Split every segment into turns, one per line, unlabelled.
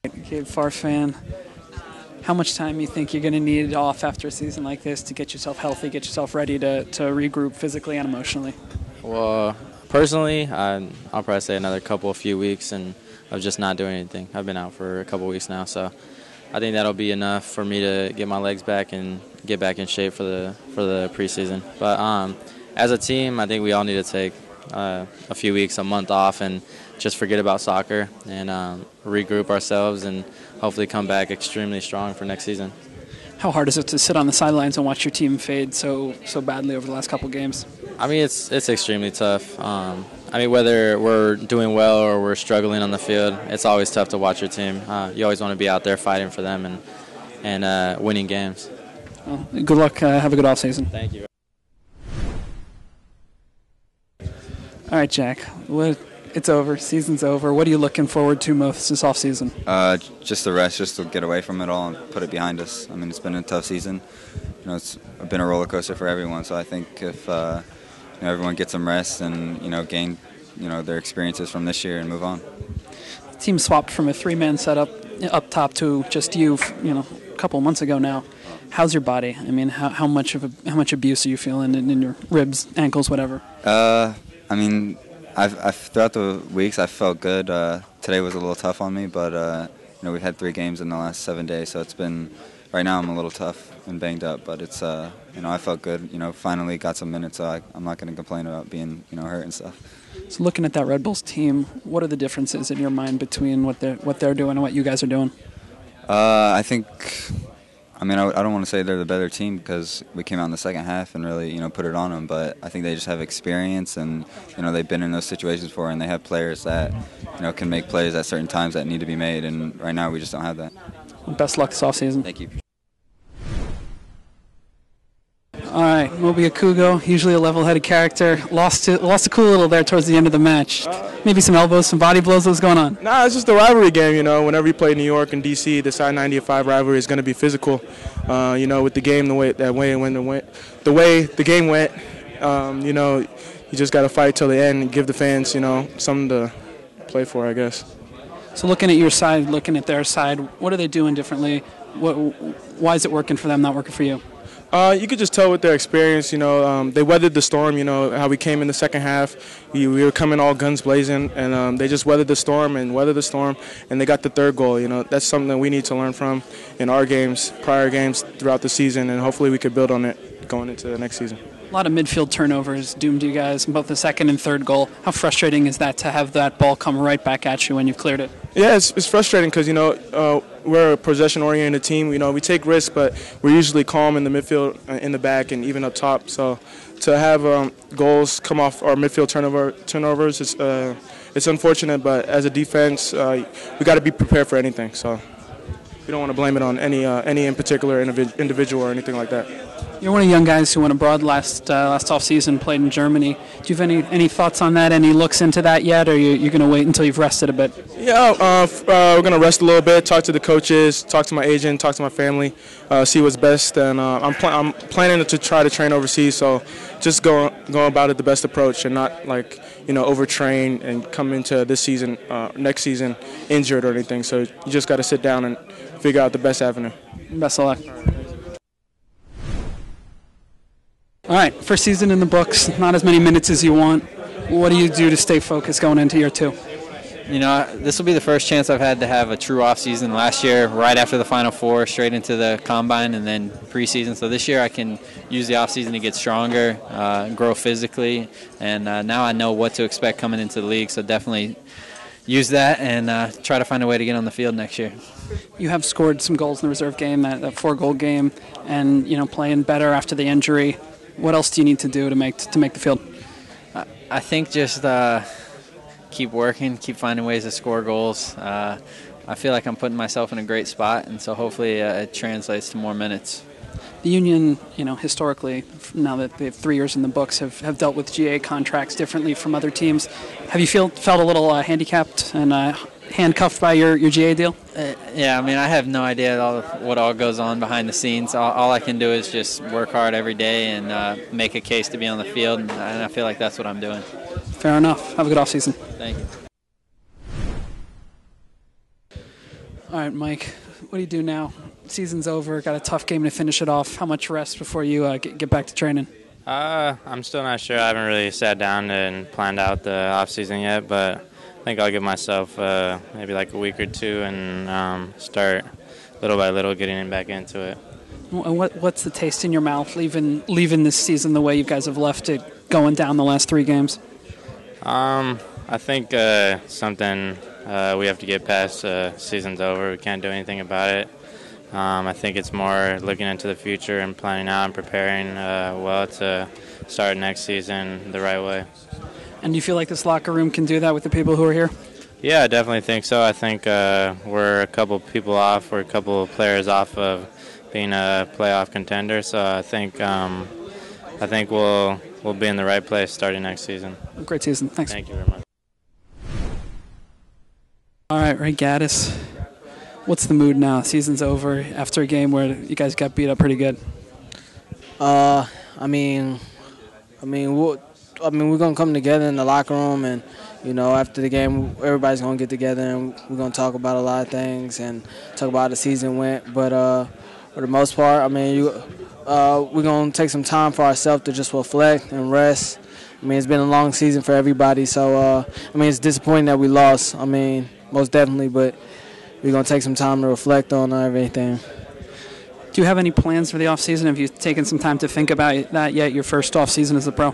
Okay, Farfan, how much time you think you're going to need off after a season like this to get yourself healthy, get yourself ready to regroup physically and emotionally?
Well, personally, I'll probably say another few weeks and of just not doing anything. I've been out for a couple weeks now, so I think that'll be enough for me to get my legs back and get back in shape for the preseason. But as a team, I think we all need to take a few weeks, a month off, and just forget about soccer and regroup ourselves and hopefully come back extremely strong for next season.
How hard is it to sit on the sidelines and watch your team fade so badly over the last couple games?
I mean, it's extremely tough. I mean, whether we're doing well or we're struggling on the field, it's always tough to watch your team. You always want to be out there fighting for them and winning games.
Well, good luck. Have a good offseason.
Thank you.
All right, Jack. It's over. Season's over. What are you looking forward to most this offseason?
Just the rest, just to get away from it all and put it behind us. I mean, it's been a tough season. It's been a roller coaster for everyone. So I think if everyone gets some rest and gain their experiences from this year and move on.
The team swapped from a three-man setup up top to just you, a couple of months ago now. How's your body? I mean, how much abuse are you feeling in your ribs, ankles, whatever?
I mean, I've throughout the weeks I felt good. Today was a little tough on me, but we've had 3 games in the last 7 days, so it's been. Right now I'm a little tough and banged up, but it's I felt good. Finally got some minutes, so I'm not going to complain about being hurt and stuff.
So looking at that Red Bulls team, what are the differences in your mind between what they're doing and what you guys are doing?
I think. I mean, I don't want to say they're the better team because we came out in the second half and really, put it on them. But I think they just have experience and, they've been in those situations before and they have players that, can make plays at certain times that need to be made. And right now we just don't have that.
Well, best luck this offseason.
Thank you.
All right, Amobi Okugo, usually a level-headed character, lost a cool little there towards the end of the match. Maybe some elbows, some body blows. What's going on?
Nah, it's just a rivalry game. Whenever you play New York and DC, the side 95 rivalry is going to be physical. With the game the way the game went, you just got to fight till the end and give the fans, something to play for, I guess.
So looking at your side, looking at their side, what are they doing differently? Why is it working for them, not working for you?
You could just tell with their experience, they weathered the storm, how we came in the second half. We were coming all guns blazing, and they just weathered the storm, and they got the third goal. That's something that we need to learn from in our games, prior games throughout the season, and hopefully we could build on it going into the next season.
A lot of midfield turnovers doomed you guys, both the second and third goal. How frustrating is that to have that ball come right back at you when you've cleared it?
Yeah, it's frustrating because, we're a possession-oriented team. We take risks, but we're usually calm in the midfield, in the back, and even up top. So to have goals come off our midfield turnovers, it's unfortunate, but as a defense, we got to be prepared for anything. So we don't want to blame it on any in particular individual or anything like that.
You're one of the young guys who went abroad last off-season, played in Germany. Do you have any thoughts on that? Any looks into that yet, or you're going to wait until you've rested a bit?
Yeah, we're going to rest a little bit, talk to the coaches, talk to my agent, talk to my family, see what's best. And I'm planning to try to train overseas, so just go about it the best approach and not overtrain and come into this season, next season, injured or anything. So you just got to sit down and figure out the best avenue.
Best of luck. All right, first season in the books, not as many minutes as you want. What do you do to stay focused going into year 2?
This will be the first chance I've had to have a true off-season. Last year, right after the Final Four, straight into the Combine and then preseason. So this year I can use the off-season to get stronger, grow physically, and now I know what to expect coming into the league. So definitely use that and try to find a way to get on the field next year.
You have scored some goals in the reserve game, that 4-goal game, and playing better after the injury. What else do you need to do to make the field?
I think just keep working, keep finding ways to score goals. I feel like I'm putting myself in a great spot, and so hopefully it translates to more minutes.
The Union, historically, now that they have 3 years in the books, have dealt with GA contracts differently from other teams. Have you felt a little handicapped and handcuffed by your GA deal?
Yeah, I have no idea what all goes on behind the scenes. All I can do is just work hard every day and make a case to be on the field, and I feel like that's what I'm doing.
Fair enough. Have a good offseason.
Thank you.
All right, Mike, what do you do now? Season's over, got a tough game to finish it off. How much rest before you get back to training?
I'm still not sure. I haven't really sat down and planned out the off season yet, but I think I'll give myself maybe like a week or two and start little by little getting back into it.
And what's the taste in your mouth leaving this season the way you guys have left it, going down the last 3 games?
I think something we have to get past. Season's over. We can't do anything about it. I think it's more looking into the future and planning out and preparing well to start next season the right way.
And do you feel like this locker room can do that with the people who are here?
Yeah, I definitely think so. I think we're a couple people off. We're a couple of players off of being a playoff contender. So I think we'll be in the right place starting next season.
Great season. Thanks.
Thank you very much.
All right, Gaddis. What's the mood now? Season's over after a game where you guys got beat up pretty good.
I mean, we're gonna come together in the locker room, and after the game, everybody's gonna get together and we're gonna talk about a lot of things and talk about how the season went. But for the most part, we're gonna take some time for ourselves to just reflect and rest. It's been a long season for everybody, so it's disappointing that we lost. Most definitely, but we're going to take some time to reflect on everything.
Do you have any plans for the offseason? Have you taken some time to think about that yet, your first offseason as a pro?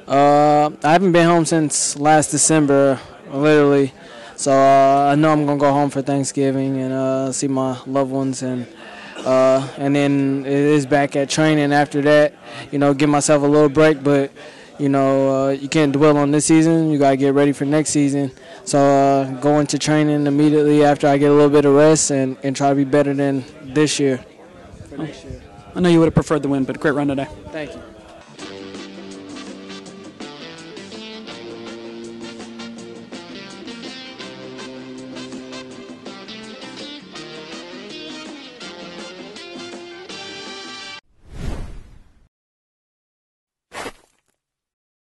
I haven't been home since last December, literally. So I know I'm going to go home for Thanksgiving and see my loved ones. And then it is back at training after that. Give myself a little break, but, you can't dwell on this season. You got to get ready for next season. So go into training immediately after I get a little bit of rest and try to be better than this year. For next year.
I know you would have preferred the win, but great run today.
Thank you.